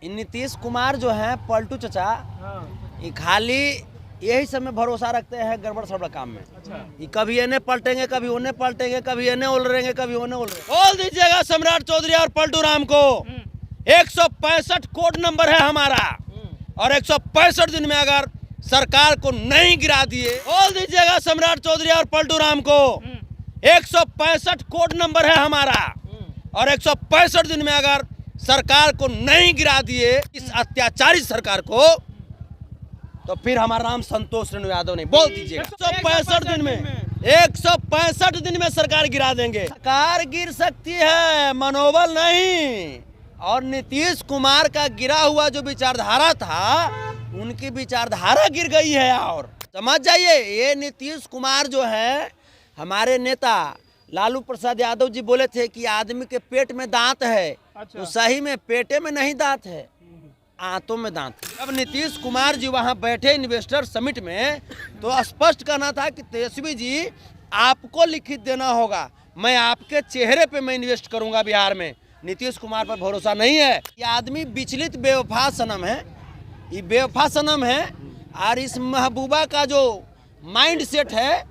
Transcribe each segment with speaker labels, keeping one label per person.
Speaker 1: नीतीश कुमार जो है पलटू चचा, ये खाली यही सब में भरोसा रखते हैं गड़बड़ सड़बड़ काम में। ये कभी इन्हें पलटेंगे, कभी उन्हें पलटेंगे, कभी इन्हें उलरेंगे, कभी उन्हें उलरेंगे। बोल दीजिएगा सम्राट चौधरी और पलटू राम को 165 कोड नंबर है हमारा, और 165 दिन में अगर सरकार को नहीं गिरा दिए, बोल दीजिएगा सम्राट चौधरी और पलटू राम को 165 कोड नंबर है हमारा, और 165 दिन में अगर सरकार को नहीं गिरा दिए इस अत्याचारी सरकार को, तो फिर हमारा नाम संतोष रेणु यादव नहीं। बोल दीजिए 165 दिन में, 165 दिन में सरकार गिरा देंगे। सरकार गिर सकती है, मनोबल नहीं। और नीतीश कुमार का गिरा हुआ जो विचारधारा था, उनकी विचारधारा गिर गई है। और समझ जाइए, ये नीतीश कुमार जो है, हमारे नेता लालू प्रसाद यादव जी बोले थे कि आदमी के पेट में दांत है। तो सही में पेटे में नहीं दांत है, आंतों में दांत है। अब नीतीश कुमार जी वहां बैठे इन्वेस्टर समिट में, तो स्पष्ट कहना था कि तेजस्वी जी आपको लिखित देना होगा, मैं आपके चेहरे पे मैं इन्वेस्ट करूंगा बिहार में। नीतीश कुमार पर भरोसा नहीं है। ये आदमी विचलित बेवफा सनम है, ये बेवफा सनम है। और इस महबूबा का जो माइंड सेट है,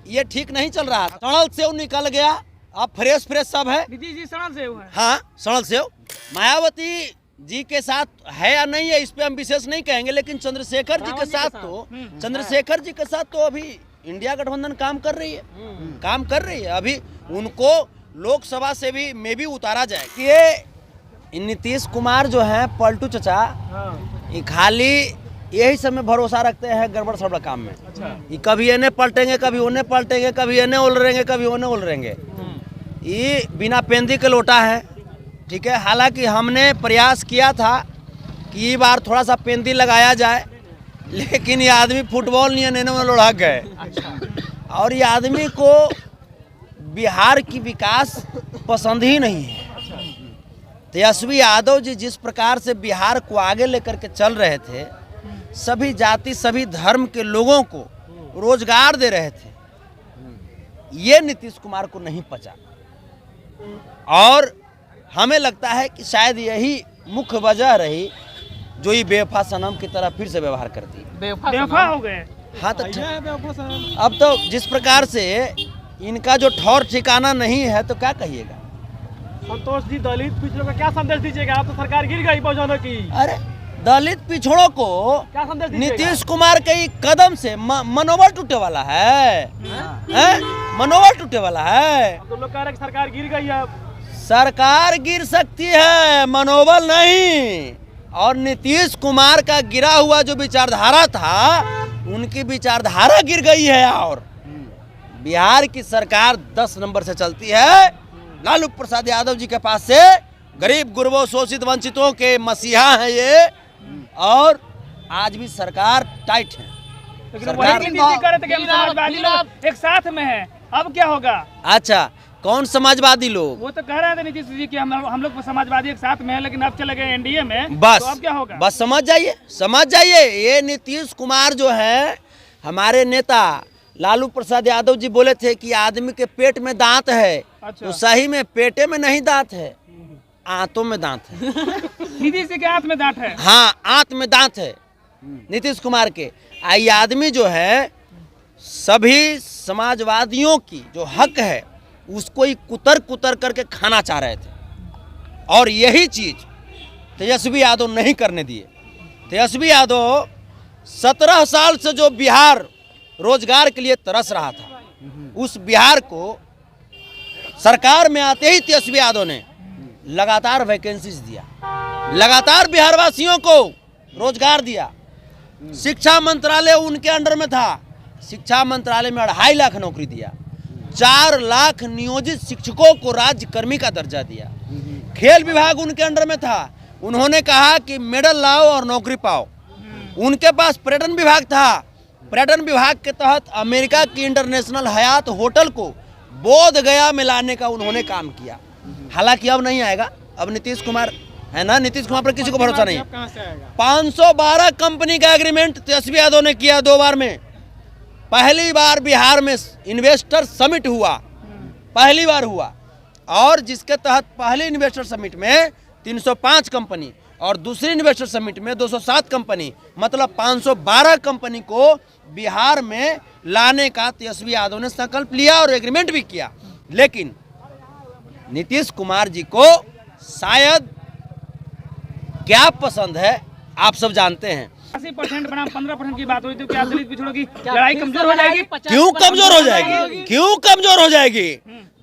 Speaker 1: ये ठीक नहीं चल रहा। सड़ल सेव निकल गया, अब फ्रेश सब है।
Speaker 2: नीतीश जी सड़ल सेव है।
Speaker 1: हाँ, सड़ल सेव। मायावती जी के साथ है या नहीं है, इस पे हम विशेष नहीं कहेंगे, लेकिन चंद्रशेखर जी के साथ तो अभी इंडिया गठबंधन काम कर रही है, अभी उनको लोकसभा से भी में भी उतारा जाए। ये नीतीश कुमार जो है पलटू चचा, ये खाली यही सब में भरोसा रखते हैं गड़बड़ सड़बड़ काम में। ये कभी इन्हें पलटेंगे, कभी उन्हें पलटेंगे, कभी इन्हें उलरेंगे, कभी उन्हें उलरेंगे। ये बिना पेंदी के लोटा है, ठीक है। हालांकि हमने प्रयास किया था कि ये बार थोड़ा सा पेंदी लगाया जाए, लेकिन ये आदमी फुटबॉल नहीं है, लुढ़क गए। और ये आदमी को बिहार की विकास पसंद ही नहीं है। तेजस्वी यादव जी जिस प्रकार से बिहार को आगे लेकर के चल रहे थे, सभी जाति सभी धर्म के लोगों को रोजगार दे रहे थे, ये नीतीश कुमार को नहीं पचा। और हमें लगता है कि शायद यही मुख्य वजह रही जो ये बेवफा सनम की तरह फिर से व्यवहार करती है।
Speaker 2: बेवफा हो गए।
Speaker 1: हाँ, तो अब तो जिस प्रकार से इनका जो ठौर ठिकाना नहीं है, तो क्या कहिएगा।
Speaker 2: संतोष जी, दलित पिछड़ों का क्या संदेश दीजिएगा? आप तो सरकार गिर गई बहुजनों की।
Speaker 1: अरे दलित पिछड़ों को
Speaker 2: क्या संदेश दीजिएगा?
Speaker 1: नीतीश कुमार के कदम से मनोबल टूटे वाला है, मनोबल टूटे वाला है।
Speaker 2: तो लोग कह रहे हैं कि सरकार गिर गई है।
Speaker 1: सरकार गिर सकती है, मनोबल नहीं। और नीतीश कुमार का गिरा हुआ जो विचारधारा था, उनकी विचारधारा गिर गई है। और बिहार की सरकार 10 नंबर से चलती है। लालू प्रसाद यादव जी के पास से गरीब गुरबों शोषित वंचितों के मसीहा हैं ये, और आज भी सरकार टाइट है।
Speaker 2: सरकार कह रहे थे कि हम समाजवादी लोग एक साथ में हैं, अब क्या होगा?
Speaker 1: अच्छा, कौन समाजवादी लोग?
Speaker 2: वो तो कह रहे थे नीतीश जी कि हम लोग समाजवादी एक साथ में हैं, लेकिन अब चले गए एनडीए में।
Speaker 1: बस,
Speaker 2: तो अब क्या होगा? बस
Speaker 1: समझ जाइए। ये नीतीश कुमार जो है, हमारे नेता लालू प्रसाद यादव जी बोले थे कि आदमी के पेट में दांत है। तो सही में पेटे में नहीं दांत है, आंतों में दांत है।
Speaker 2: नीतीश जी के हाथ में दांत है। हाँ,
Speaker 1: आंत में दांत है नीतीश कुमार के। ये आदमी जो है, सभी समाजवादियों की जो हक है, उसको ही कुतर करके खाना चाह रहे थे। और यही चीज तेजस्वी यादव नहीं करने दिए। तेजस्वी यादव 17 साल से जो बिहार रोजगार के लिए तरस रहा था, उस बिहार को सरकार में आते ही तेजस्वी यादव ने लगातार वैकेंसीज दिया, लगातार बिहार वासियों को रोजगार दिया। शिक्षा मंत्रालय उनके अंडर में था, शिक्षा मंत्रालय में 2.5 लाख नौकरी दिया। 4 लाख नियोजित शिक्षकों को राज्य कर्मी का दर्जा दिया। खेल विभाग उनके अंडर में था, उन्होंने कहा कि मेडल लाओ और नौकरी पाओ। उनके पास पर्यटन विभाग था, पर्यटन विभाग के तहत अमेरिका की इंटरनेशनल हयात होटल को बोध गया में लाने का उन्होंने काम किया। हालांकि अब नहीं आएगा, अब नीतीश कुमार है ना, नीतीश कुमार पर किसी को भरोसा नहीं। 512 कंपनी का एग्रीमेंट तेजस्वी यादव ने किया 2 बार में। पहली बार बिहार में इन्वेस्टर समिट हुआ, पहली बार हुआ, और जिसके तहत पहले इन्वेस्टर समिट में 305 कंपनी और दूसरी इन्वेस्टर समिट में 207 कंपनी, मतलब 512 कंपनी को बिहार में लाने का तेजस्वी यादव ने संकल्प लिया और एग्रीमेंट भी किया। लेकिन नीतीश कुमार जी को शायद क्या पसंद है आप सब जानते हैं।
Speaker 2: 80% बनाम 15% की बात हुई थी, क्या दलित पिछड़ों की लड़ाई कमजोर हो जाएगी?
Speaker 1: क्यों कमजोर हो जाएगी? क्यों कमजोर हो जाएगी?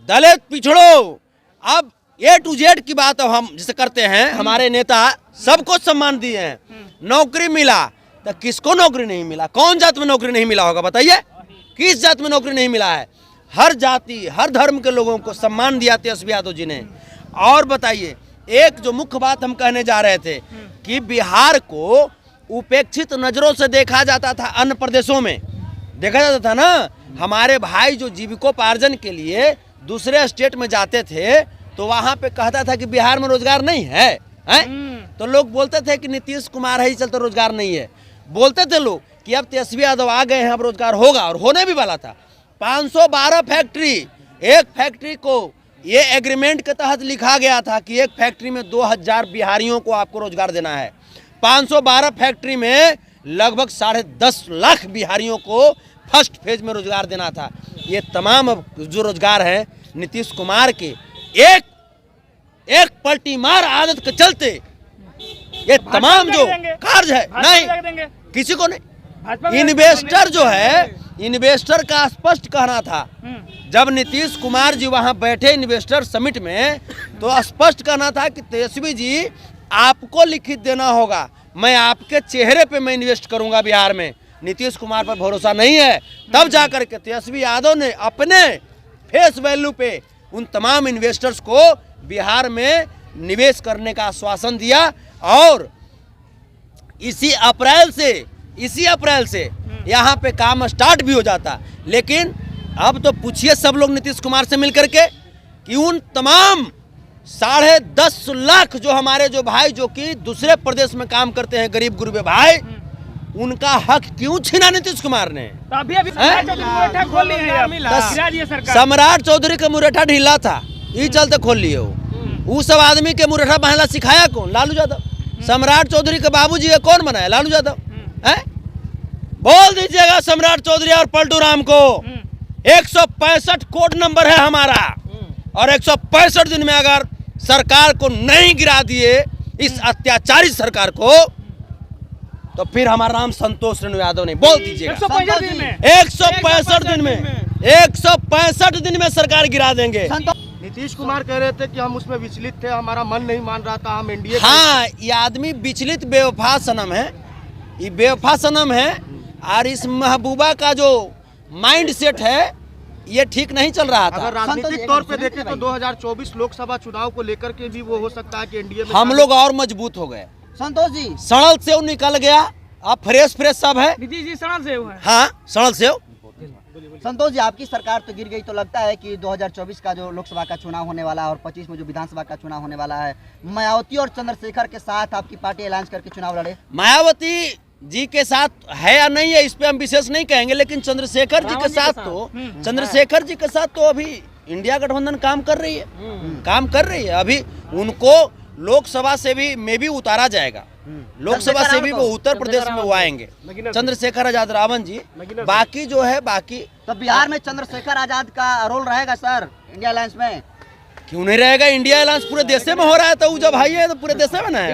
Speaker 1: दलित पिछड़ों, अब A to Z की बात अब हम जिसे करते हैं, हमारे नेता सबको सम्मान दिए हैं, नौकरी मिला तो किसको नौकरी नहीं मिला? कौन जात में नौकरी नहीं मिला होगा बताइए? किस जात में नौकरी नहीं मिला है? हर जाति हर धर्म के लोगों को सम्मान दिया तेजस्वी यादव जी ने। और बताइए, एक जो मुख्य बात हम कहने जा रहे थे कि बिहार को उपेक्षित नजरों से देखा जाता था, अन्य प्रदेशों में देखा जाता था ना। हमारे भाई जो जीविकोपार्जन के लिए दूसरे स्टेट में जाते थे तो वहां पे कहता था कि बिहार में रोजगार नहीं है, तो लोग बोलते थे कि नीतीश कुमार है, इस चलते रोजगार नहीं है। बोलते थे लोग कि अब तेजस्वी यादव आ गए हैं, अब रोजगार होगा, और होने भी वाला था। 512 फैक्ट्री, एक फैक्ट्री को ये एग्रीमेंट के तहत लिखा गया था कि एक फैक्ट्री में 2000 बिहारियों को आपको रोजगार देना है। 512 फैक्ट्री में लगभग 10.5 लाख बिहारियों को फर्स्ट फेज में रोजगार देना था। ये तमाम जो रोजगार है नीतीश कुमार के एक पलटी मार आदत के चलते ये तमाम जो कार्य है नहीं, किसी को नहीं। इन्वेस्टर जो है, इन्वेस्टर का स्पष्ट कहना था, जब नीतीश कुमार जी वहां बैठे इन्वेस्टर समिट में, तो स्पष्ट कहना था कि तेजस्वी जी आपको लिखित देना होगा, मैं आपके चेहरे पे मैं इन्वेस्ट करूंगा बिहार में। नीतीश कुमार पर भरोसा नहीं है, तब जाकर के तेजस्वी यादव ने अपने फेस वैल्यू पे उन तमाम इन्वेस्टर्स को बिहार में निवेश करने का आश्वासन दिया। और इसी अप्रैल से यहाँ पे काम स्टार्ट भी हो जाता। लेकिन अब तो पूछिए सब लोग नीतीश कुमार से मिलकर के कि उन तमाम 10.5 लाख जो हमारे जो भाई जो कि दूसरे प्रदेश में काम करते हैं, गरीब गुरबे भाई, उनका हक क्यों छीना नीतीश कुमार ने?
Speaker 2: तो अभी मुरेठा खोल लिए हैं।
Speaker 1: सम्राट चौधरी का मुरेठा ढीला था, ये चलते खोल लिए वो सब आदमी के मुरेठा बहला सिखाया कौन? लालू यादव। सम्राट चौधरी के बाबूजी है कौन बनाया? लालू यादव है। बोल दीजिएगा सम्राट चौधरी और पलटू राम को, 165 कोड नंबर है हमारा, और 165 दिन में अगर सरकार को नहीं गिरा दिए, इस अत्याचारी सरकार को, तो फिर हमारा नाम संतोष रेणु यादव नहीं। बोल दीजिएगा
Speaker 2: 165 दिन में,
Speaker 1: 165 दिन में, 165 दिन में सरकार गिरा देंगे।
Speaker 3: नीतीश कुमार कह रहे थे कि हम उसमें विचलित थे, हमारा मन नहीं मान रहा था, हम एनडीए।
Speaker 1: हाँ, ये आदमी विचलित बेवफा सनम है, ये बेवफा सनम है। और इस महबूबा का जो माइंड सेट है ये ठीक नहीं चल रहा था।
Speaker 3: अगर राजनीतिक तौर पे देखें तो 2024 लोकसभा चुनाव को लेकर के भी वो हो सकता है कि एनडीए में
Speaker 1: हम लोग और मजबूत हो गए।
Speaker 4: संतोष जी,
Speaker 1: सड़ल सेव निकल गया, अब फ्रेश सब है।
Speaker 2: नीतीश जी सड़ल सेव है।
Speaker 1: हाँ, सड़ल सेव।
Speaker 4: संतोष जी, आपकी सरकार तो गिर गई, तो लगता है कि 2024 का जो लोकसभा का चुनाव होने वाला है और 25 में जो विधानसभा का चुनाव होने वाला है, मायावती और चंद्रशेखर के साथ आपकी पार्टी ऐलान करके चुनाव लड़े।
Speaker 1: मायावती जी के साथ है या नहीं है इस पे हम विशेष नहीं कहेंगे, लेकिन चंद्रशेखर जी के साथ तो अभी इंडिया गठबंधन काम कर रही है। अभी उनको लोकसभा से भी में भी उतारा जाएगा, लोकसभा से भी वो उत्तर प्रदेश में वो आएंगे, चंद्रशेखर आजाद रावण जी। बाकी जो है
Speaker 4: तो बिहार में चंद्रशेखर आजाद का रोल रहेगा सर इंडिया अलायंस में?
Speaker 1: क्यों नहीं रहेगा? इंडिया अलायंस पूरे देश में हो रहा है, तो वो जब भाई है तो पूरे देश में ना है।